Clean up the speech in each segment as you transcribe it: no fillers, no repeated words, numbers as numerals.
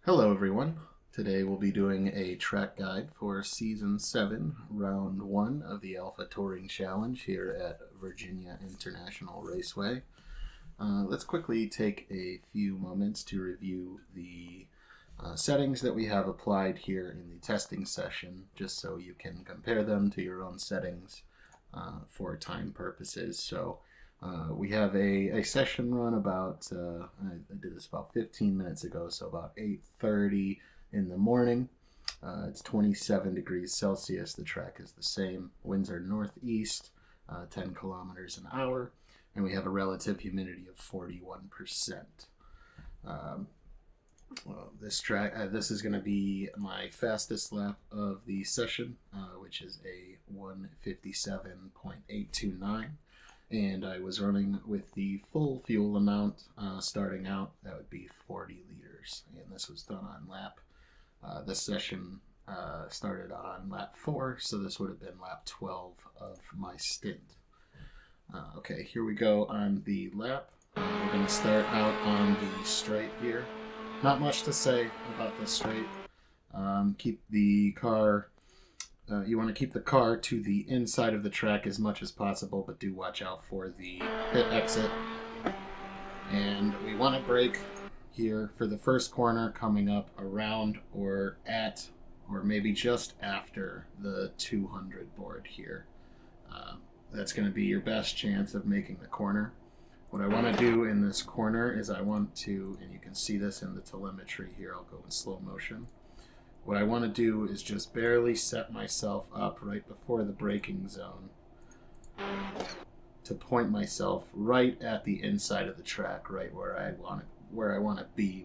Hello everyone. Today we'll be doing a track guide for Season 7, Round 1 of the Alpha Touring Challenge here at Virginia International Raceway. Let's quickly take a few moments to review the settings that we have applied here in the testing session, just so you can compare them to your own settings for time purposes. We have a session run about, I did this about 15 minutes ago, so about 8:30 in the morning. It's 27 degrees Celsius. The track is the same. Winds are northeast, 10 kilometers an hour, and we have a relative humidity of 41%. This is going to be my fastest lap of the session, which is a 1:57.829. And I was running with the full fuel amount starting out. That would be 40 liters, and this was done on lap. This session started on lap 4, so this would have been lap 12 of my stint. Okay, here we go on the lap. We're going to start out on the straight here. Not much to say about the straight. Keep the car. You want to keep the car to the inside of the track as much as possible, but do watch out for the pit exit. And we want to brake here for the first corner coming up around or at or maybe just after the 200 board here. That's going to be your best chance of making the corner. What I want to do in this corner is I want to, and you can see this in the telemetry here, I'll go in slow motion. What I want to do is just barely set myself up right before the braking zone to point myself right at the inside of the track, right where I want to be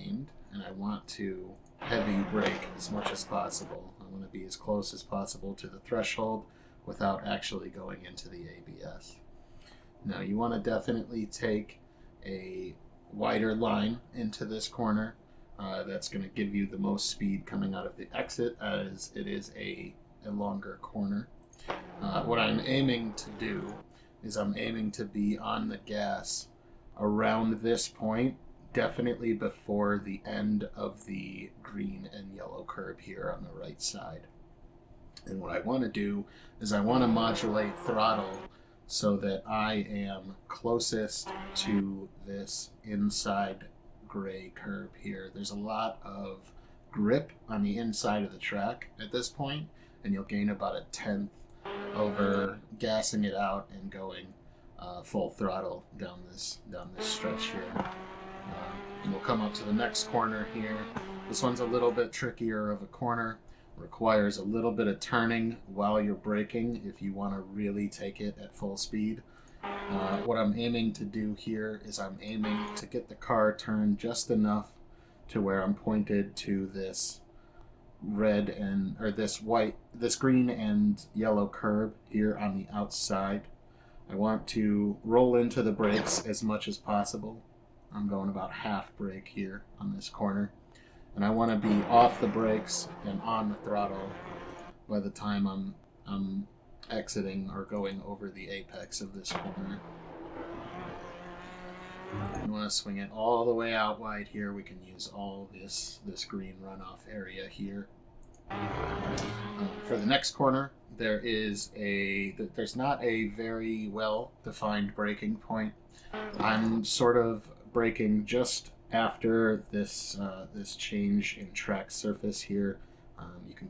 aimed, and I want to heavy brake as much as possible. I want to be as close as possible to the threshold without actually going into the ABS. Now you want to definitely take a wider line into this corner. That's going to give you the most speed coming out of the exit, as it is a longer corner. What I'm aiming to do is I'm aiming to be on the gas around this point, definitely before the end of the green and yellow curb here on the right side. And what I want to do is I want to modulate throttle so that I am closest to this inside gray curb here. There's a lot of grip on the inside of the track at this point, and you'll gain about a tenth over gassing it out and going full throttle down this stretch here. We'll come up to the next corner here. This one's a little bit trickier of a corner. Requires a little bit of turning while you're braking if you want to really take it at full speed. What I'm aiming to do here is I'm aiming to get the car turned just enough to where I'm pointed to this this green and yellow curb here on the outside. I want to roll into the brakes as much as possible. I'm going about half brake here on this corner, and I want to be off the brakes and on the throttle by the time I'm exiting or going over the apex of this corner. You want to swing it all the way out wide here. We can use all this green runoff area here. For the next corner, there's not a very well defined braking point. I'm sort of braking just after this change in track surface here. You can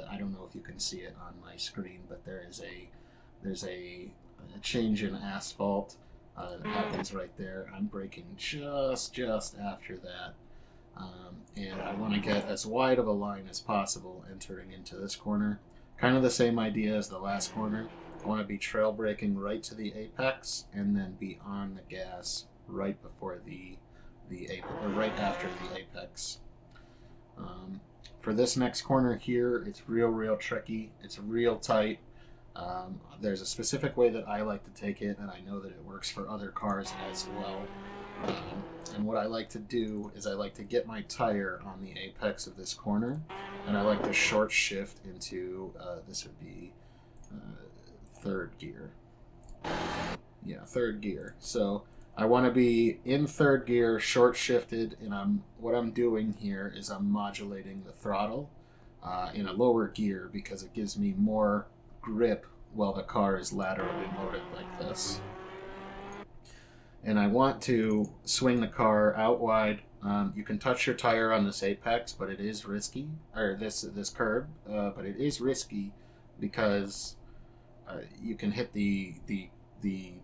I don't know if you can see it on my screen, but there's a change in asphalt that happens right there. I'm braking just after that, and I want to get as wide of a line as possible entering into this corner. Kind of the same idea as the last corner. I want to be trail braking right to the apex and then be on the gas right before the apex, or right after the apex. For this next corner here, it's real tricky. It's real tight. There's a specific way that I like to take it, and I know that it works for other cars as well. And what I like to do is I like to get my tire on the apex of this corner, and I like to short shift into, this would be third gear. Yeah, third gear. So I want to be in third gear, short shifted, and what I'm doing here is I'm modulating the throttle in a lower gear because it gives me more grip while the car is laterally loaded like this. And I want to swing the car out wide. You can touch your tire on this apex, but it is risky, or this curb, but it is risky because you can hit the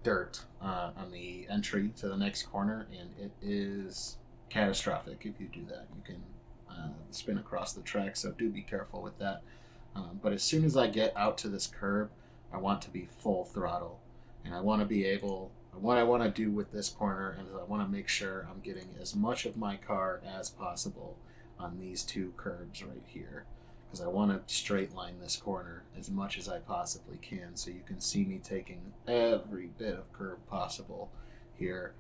dirt on the entry to the next corner, and it is catastrophic if you do that. You can spin across the track, so do be careful with that. But as soon as I get out to this curb, I want to be full throttle, and I want to be able. What I want to do with this corner is I want to make sure I'm getting as much of my car as possible on these two curbs right here, because I want to straight line this corner as much as I possibly can, so you can see me taking every bit of curb possible here,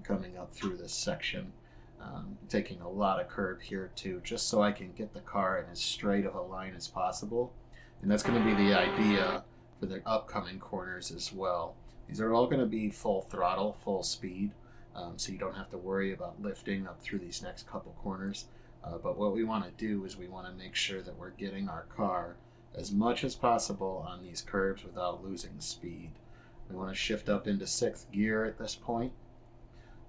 coming up through this section, taking a lot of curb here too, just so I can get the car in as straight of a line as possible. And that's going to be the idea for the upcoming corners as well. These are all going to be full throttle, full speed, so you don't have to worry about lifting up through these next couple corners. But what we want to do is we want to make sure that we're getting our car as much as possible on these curves without losing speed. We want to shift up into sixth gear at this point,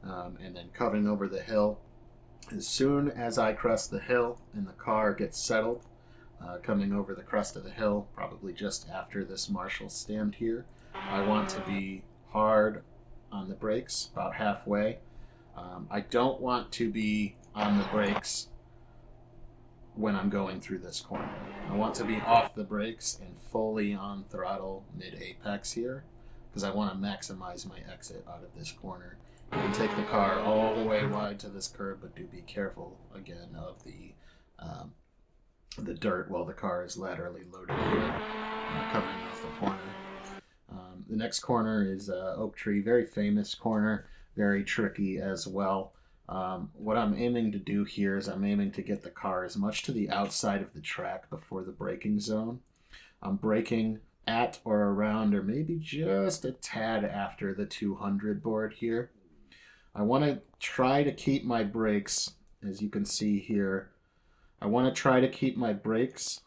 and then coming over the hill. As soon as I crest the hill and the car gets settled, coming over the crest of the hill, probably just after this Marshall stand here, I want to be hard on the brakes, about halfway. I don't want to be on the brakes when I'm going through this corner. I want to be off the brakes and fully on throttle mid-apex here, because I want to maximize my exit out of this corner. You can take the car all the way wide to this curb, but do be careful, again, of the dirt while the car is laterally loaded here, coming off the corner. The next corner is Oak Tree, very famous corner, very tricky as well. What I'm aiming to do here is I'm aiming to get the car as much to the outside of the track before the braking zone. I'm braking at or around, or maybe just a tad after the 200 board here. I want to try to keep my brakes, as you can see here, I want to try to keep my brakes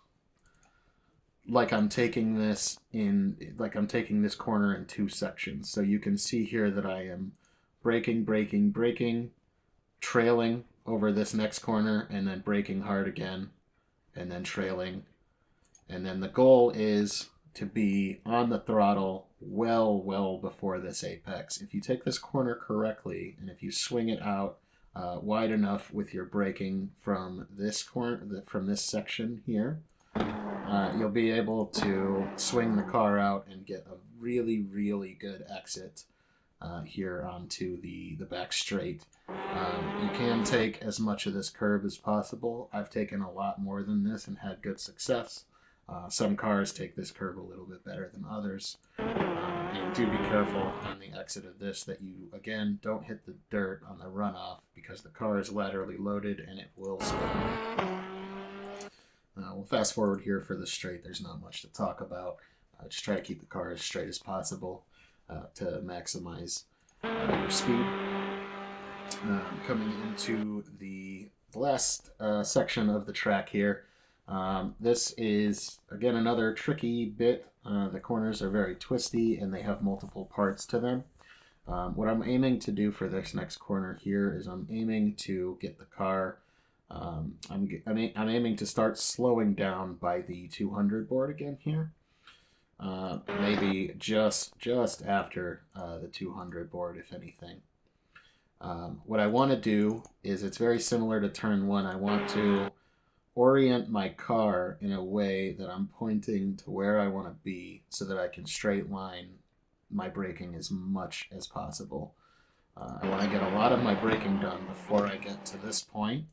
like I'm taking this corner in two sections. So you can see here that I am braking, trailing over this next corner, and then braking hard again, and then trailing. And then the goal is to be on the throttle well before this apex. If you take this corner correctly, and if you swing it out wide enough with your braking from this corner, from this section here, you'll be able to swing the car out and get a really good exit here onto the back straight. You can take as much of this curb as possible. I've taken a lot more than this and had good success. Some cars take this curb a little bit better than others. And do be careful on the exit of this that you, again, don't hit the dirt on the runoff, because the car is laterally loaded and it will spin. We'll fast forward here for the straight. There's not much to talk about. Just try to keep the car as straight as possible to maximize your speed. Coming into the last section of the track here. This is, again, another tricky bit. The corners are very twisty and they have multiple parts to them. What I'm aiming to do for this next corner here is I'm aiming to get the car, I'm aiming to start slowing down by the 200 board again here. Maybe just after the 200 board, if anything. What I want to do is, it's very similar to turn one. I want to orient my car in a way that I'm pointing to where I want to be, so that I can straight line my braking as much as possible. I want to get a lot of my braking done before I get to this point.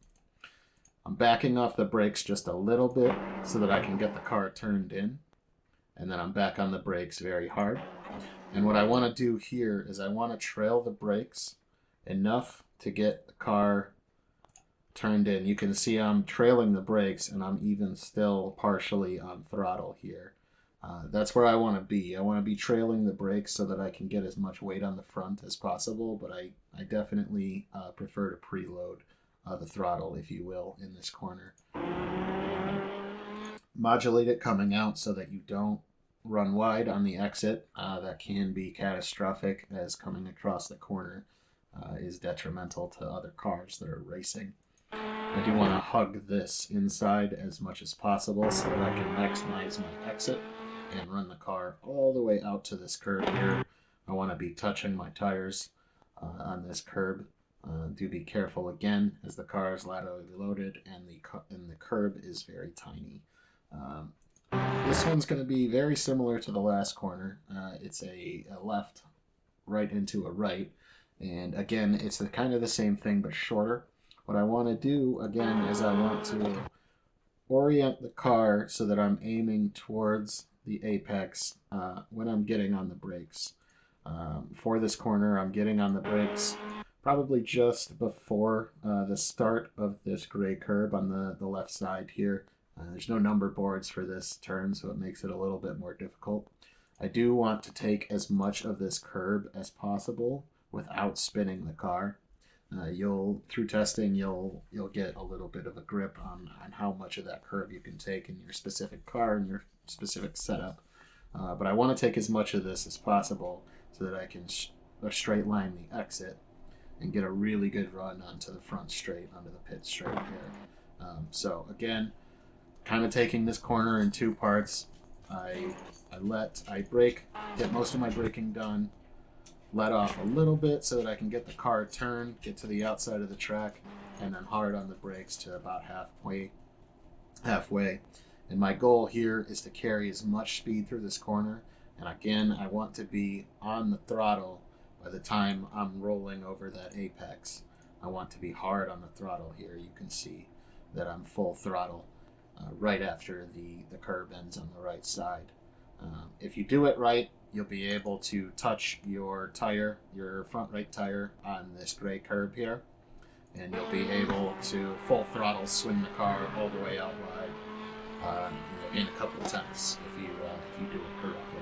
I'm backing off the brakes just a little bit so that I can get the car turned in, and then I'm back on the brakes very hard. And what I want to do here is I want to trail the brakes enough to get the car turned in. You can see I'm trailing the brakes and I'm even still partially on throttle here. That's where I want to be. I want to be trailing the brakes so that I can get as much weight on the front as possible, but I definitely prefer to preload the throttle, if you will, in this corner. Modulate it coming out so that you don't run wide on the exit. That can be catastrophic, as coming across the corner is detrimental to other cars that are racing. I do want to hug this inside as much as possible so that I can maximize my exit and run the car all the way out to this curb here. I want to be touching my tires on this curb. Do be careful again, as the car is laterally loaded and the curb is very tiny. This one's going to be very similar to the last corner. It's a left right into a right, and again, it's kind of the same thing but shorter. What I want to do again is I want to orient the car so that I'm aiming towards the apex when I'm getting on the brakes. For this corner, I'm getting on the brakes probably just before the start of this gray curb on the left side here. There's no number boards for this turn, so it makes it a little bit more difficult. I do want to take as much of this curb as possible without spinning the car. Through testing, you'll get a little bit of a grip on how much of that curb you can take in your specific car and your specific setup. But I want to take as much of this as possible so that I can straight line the exit and get a really good run onto the front straight, onto the pit straight here. So again, kind of taking this corner in two parts. I brake, get most of my braking done, let off a little bit so that I can get the car turned, get to the outside of the track, and then hard on the brakes to about halfway. And my goal here is to carry as much speed through this corner. And again, I want to be on the throttle by the time I'm rolling over that apex. I want to be hard on the throttle here. You can see that I'm full throttle right after the curb ends on the right side. If you do it right, you'll be able to touch your tire, your front right tire, on this gray curb here, and you'll be able to full throttle swing the car all the way out wide in a couple of tenths if you do it correctly.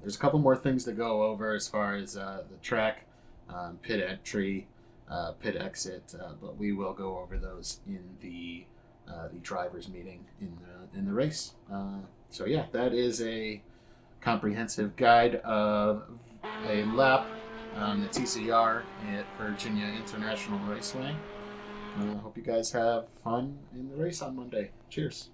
There's a couple more things to go over as far as the track, pit entry, pit exit, but we will go over those in the drivers meeting in the race. So yeah, that is a comprehensive guide of a lap on the TCR at Virginia International Raceway. I hope you guys have fun in the race on Monday. Cheers.